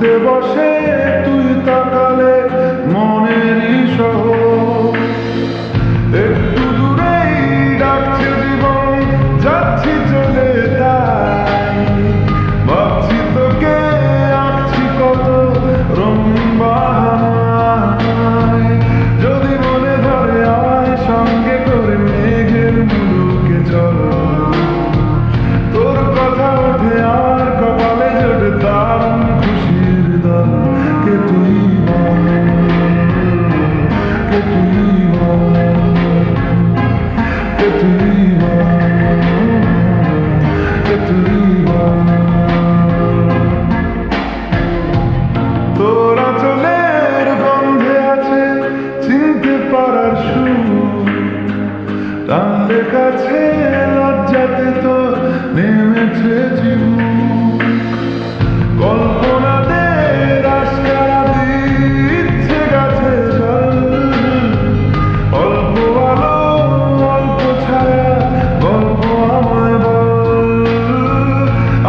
দূরে বসে তুই তাকালে মনেরই শহর, একটু দূরেই ডাকছে জীবন, যাচ্ছি চলে তাই ভাবছি তোকে, আঁকছি কত রঙিন বাহানায়। যদি মনে ধরে আমায় সঙ্গে করে মেঘের মুলুকে চলো, তোর কথা ওঠে আমার কপালে জোটে দারুণ খুশির দল। কে তুই বল, কে তুই বল, কে তুই বল, কে তুই বল। তোর আঁচলের গন্ধে আছে চিনতে পারার সুর, টানলে কাছে লজ্জাতে তোর নেমেছে জীবন। কল্পনাদের আশকারা দিচ্ছে গাছে জল, অল্প আলো অল্প ছায়া গল্প আমায় বল।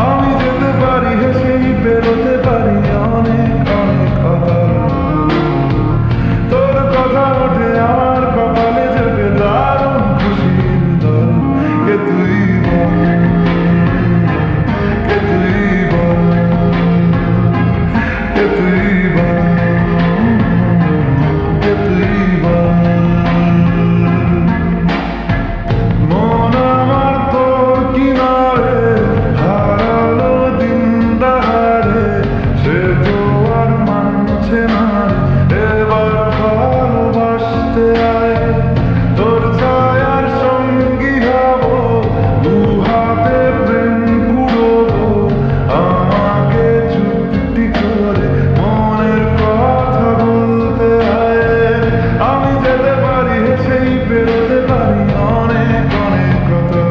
আমি যেতে পারি হেসেই বেরোতে পারি অনেক অনেক কথা, তোর কথা ওঠে আমার কপালে জোটে দারুণ খুশির দল। কে তুই বল, কে তুই বল, কে তুই বল, কে তুই বল। মন আমার তোর কিনারে হারালো দিন দাহারে, সে তো আর মানছে না রে, এবার ভালোবাসতে আয়। তোর ছায়ার সঙ্গী হব, দু হাতে প্রেম কুড়োবো, আমাকে চুপটি করে মনের কথা বলতে আয়। আমি যেতে পারি হেসেই বেরোতে পারি অনেক অনেক কথা,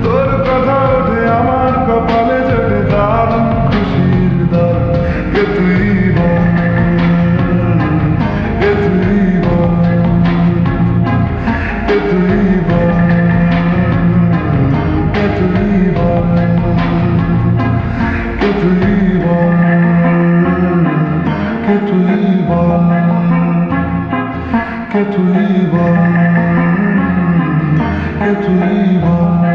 তোর কথা ওঠে আমার কপালে জোটে দারুণ খুশির দল। কে তুই বল, কে তুই বল, কে তুই বল, কে তুই বল, কে তুই বল, কে তুই বল, কে তুই বল, কে তুই বল।